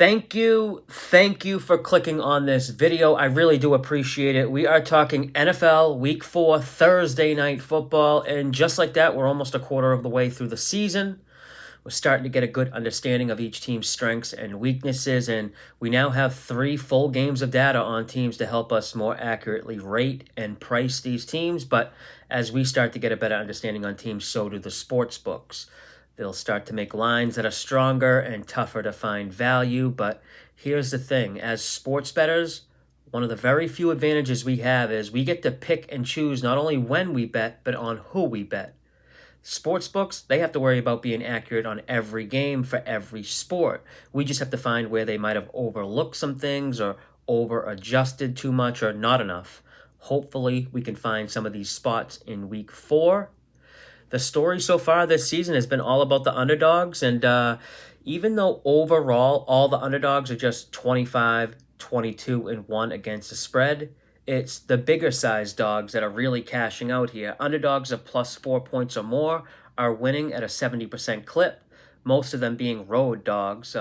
Thank you for clicking on this video. I really do appreciate it. We are talking NFL Week 4 Thursday Night Football, and just like that, we're almost a quarter of the way through the season. We're starting to get a good understanding of each team's strengths and weaknesses, and we now have 3 full games of data on teams to help us more accurately rate and price these teams. But as we start to get a better understanding on teams, so do the sports books. They'll start to make lines that are stronger and tougher to find value. But here's the thing, as sports bettors, one of the very few advantages we have is we get to pick and choose not only when we bet, but on who we bet. Sportsbooks, they have to worry about being accurate on every game for every sport. We just have to find where they might have overlooked some things or over adjusted too much or not enough. Hopefully, we can find some of these spots in week 4. The story so far this season has been all about the underdogs, and even though overall all the underdogs are just 25, 22, and 1 against the spread, it's the bigger size dogs that are really cashing out here. Underdogs of plus 4 points or more are winning at a 70% clip, most of them being road dogs.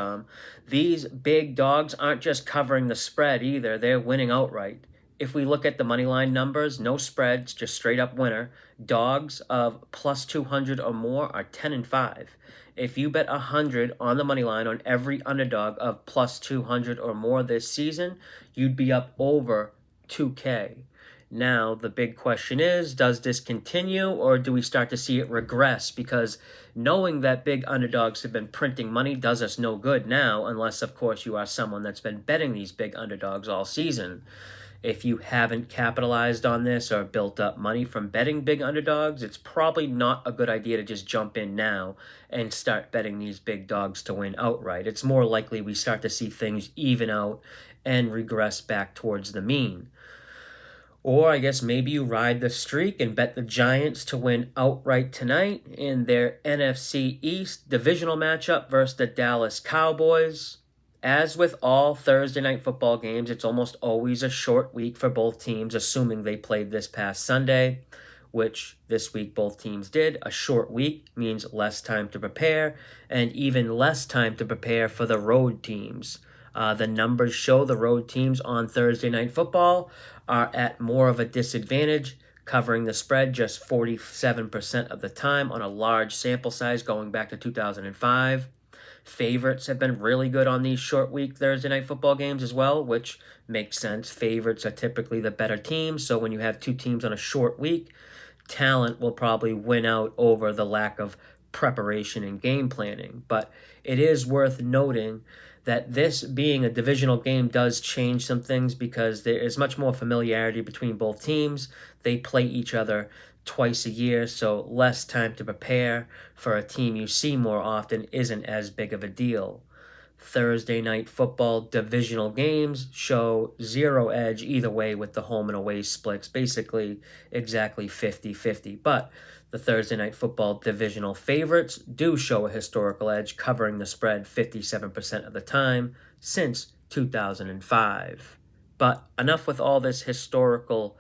These big dogs aren't just covering the spread either, they're winning outright. If we look at the money line numbers, no spreads, just straight up winner. Dogs of plus 200 or more are 10-5. If you bet 100 on the money line on every underdog of plus 200 or more this season, you'd be up over 2K. Now, the big question is, does this continue or do we start to see it regress? Because knowing that big underdogs have been printing money does us no good now, unless, of course, you are someone that's been betting these big underdogs all season. If you haven't capitalized on this or built up money from betting big underdogs, it's probably not a good idea to just jump in now and start betting these big dogs to win outright. It's more likely we start to see things even out and regress back towards the mean. Or I guess maybe you ride the streak and bet the Giants to win outright tonight in their NFC East divisional matchup versus the Dallas Cowboys. As with all Thursday night football games, it's almost always a short week for both teams, assuming they played this past Sunday, which this week both teams did. A short week means less time to prepare, and even less time to prepare for the road teams. The numbers show the road teams on Thursday Night Football are at more of a disadvantage, covering the spread just 47% of the time on a large sample size going back to 2005. Favorites have been really good on these short week Thursday Night Football games as well, which makes sense. Favorites are typically the better teams, so when you have two teams on a short week, talent will probably win out over the lack of preparation and game planning. But it is worth noting that this being a divisional game does change some things because there is much more familiarity between both teams. They play each other twice a year, so less time to prepare for a team you see more often isn't as big of a deal. Thursday night football divisional games show zero edge either way with the home and away splits, basically exactly 50-50. But the Thursday night football divisional favorites do show a historical edge, covering the spread 57% of the time since 2005. But enough with all this historical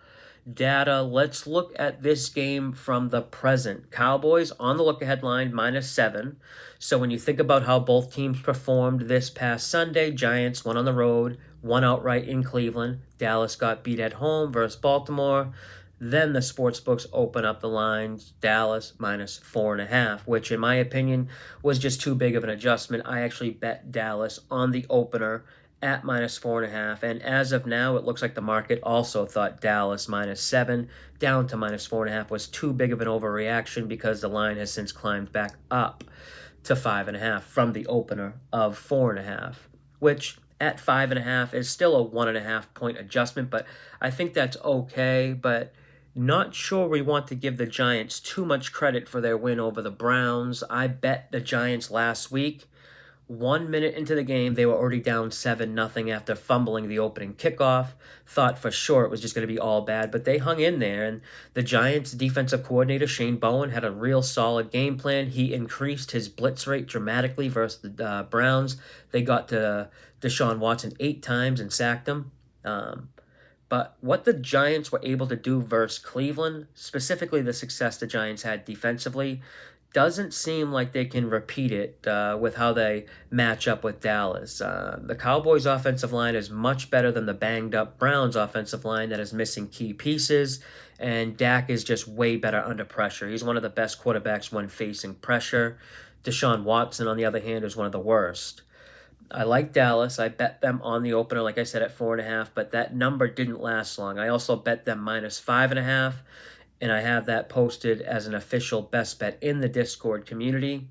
data. Let's look at this game from the present. Cowboys on the look-ahead line, -7. So when you think about how both teams performed this past Sunday, Giants won on the road, won outright in Cleveland. Dallas got beat at home versus Baltimore. Then the sportsbooks open up the lines, Dallas -4.5, which in my opinion was just too big of an adjustment. I actually bet Dallas on the opener at -4.5, and as of now, it looks like the market also thought Dallas -7 down to -4.5 was too big of an overreaction because the line has since climbed back up to 5.5 from the opener of 4.5, which at 5.5 is still a 1.5 point adjustment, but I think that's okay. But not sure we want to give the Giants too much credit for their win over the Browns. I bet the Giants last week. 1 minute into the game, they were already down 7-0 after fumbling the opening kickoff. Thought for sure it was just going to be all bad, but they hung in there. And the Giants' defensive coordinator, Shane Bowen, had a real solid game plan. He increased his blitz rate dramatically versus the Browns. They got to Deshaun Watson 8 times and sacked him. But what the Giants were able to do versus Cleveland, specifically the success the Giants had defensively, doesn't seem like they can repeat it with how they match up with Dallas. The Cowboys' offensive line is much better than the banged-up Browns' offensive line that is missing key pieces, and Dak is just way better under pressure. He's one of the best quarterbacks when facing pressure. Deshaun Watson, on the other hand, is one of the worst. I like Dallas. I bet them on the opener, like I said, at 4.5, but that number didn't last long. I also bet them -5.5, and I have that posted as an official best bet in the Discord community.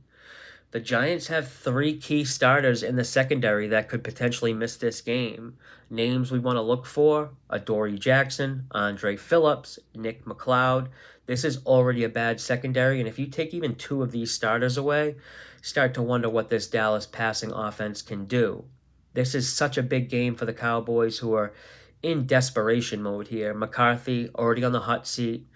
The Giants have 3 key starters in the secondary that could potentially miss this game. Names we want to look for: Adoree Jackson, Andre Phillips, Nick McLeod. This is already a bad secondary, and if you take even 2 of these starters away, start to wonder what this Dallas passing offense can do. This is such a big game for the Cowboys, who are in desperation mode here. McCarthy already on the hot seat.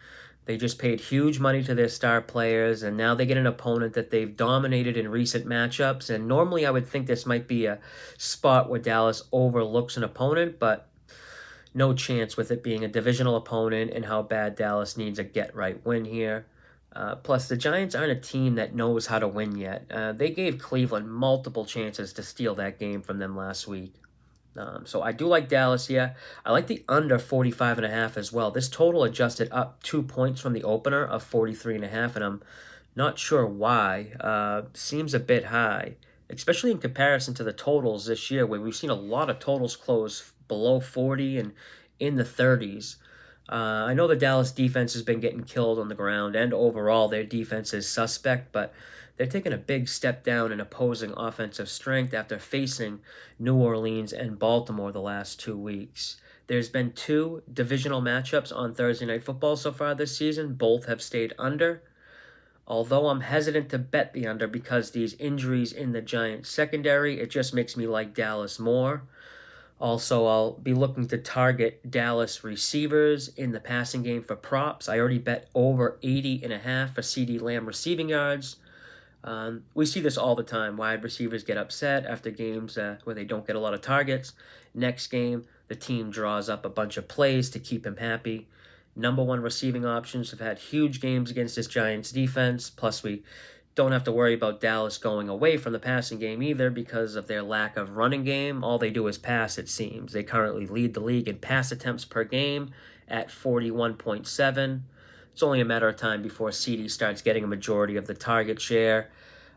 They just paid huge money to their star players, and now they get an opponent that they've dominated in recent matchups. And normally I would think this might be a spot where Dallas overlooks an opponent, but no chance with it being a divisional opponent and how bad Dallas needs a get-right win here. Plus, the Giants aren't a team that knows how to win yet. They gave Cleveland multiple chances to steal that game from them last week. So I do like Dallas here. I like the under 45.5 as well. This total adjusted up 2 points from the opener of 43.5, and I'm not sure why. Seems a bit high, especially in comparison to the totals this year, where we've seen a lot of totals close below 40 and in the 30s. I know the Dallas defense has been getting killed on the ground, and overall their defense is suspect, but they're taking a big step down in opposing offensive strength after facing New Orleans and Baltimore the last 2 weeks. There's been 2 divisional matchups on Thursday Night Football so far this season. Both have stayed under. Although I'm hesitant to bet the under because these injuries in the Giants secondary, it just makes me like Dallas more. Also, I'll be looking to target Dallas receivers in the passing game for props. I already bet over 80.5 for CeeDee Lamb receiving yards. We see this all the time. Wide receivers get upset after games where they don't get a lot of targets. Next game, the team draws up a bunch of plays to keep him happy. Number 1 receiving options have had huge games against this Giants defense. Plus, we don't have to worry about Dallas going away from the passing game either because of their lack of running game. All they do is pass, it seems. They currently lead the league in pass attempts per game at 41.7. It's only a matter of time before CeeDee starts getting a majority of the target share.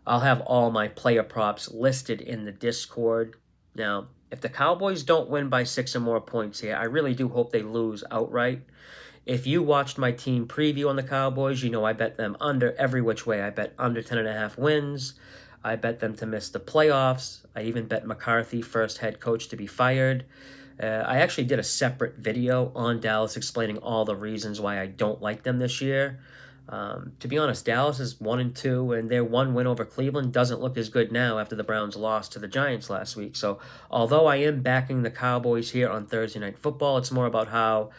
I'll have all my player props listed in the Discord. Now, if the Cowboys don't win by 6 or more points here, I really do hope they lose outright. If you watched my team preview on the Cowboys, you know I bet them under every which way. I bet under 10.5 wins. I bet them to miss the playoffs. I even bet McCarthy, first head coach, to be fired. I actually did a separate video on Dallas explaining all the reasons why I don't like them this year. To be honest, Dallas is 1-2, and their 1 win over Cleveland doesn't look as good now after the Browns lost to the Giants last week. So, although I am backing the Cowboys here on Thursday Night Football, it's more about how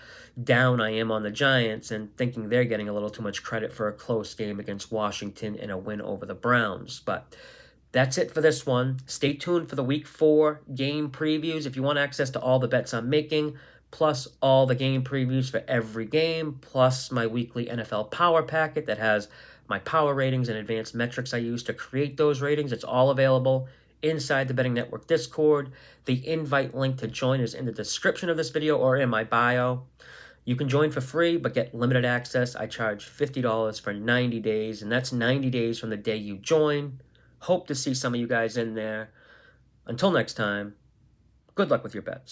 down I am on the Giants and thinking they're getting a little too much credit for a close game against Washington and a win over the Browns. But that's it for this one. Stay tuned for the Week 4 game previews if you want access to all the bets I'm making, plus all the game previews for every game, plus my weekly NFL Power Packet that has my power ratings and advanced metrics I use to create those ratings. It's all available inside the Betting Network Discord. The invite link to join is in the description of this video or in my bio. You can join for free, but get limited access. I charge $50 for 90 days, and that's 90 days from the day you join. Hope to see some of you guys in there. Until next time, good luck with your bets.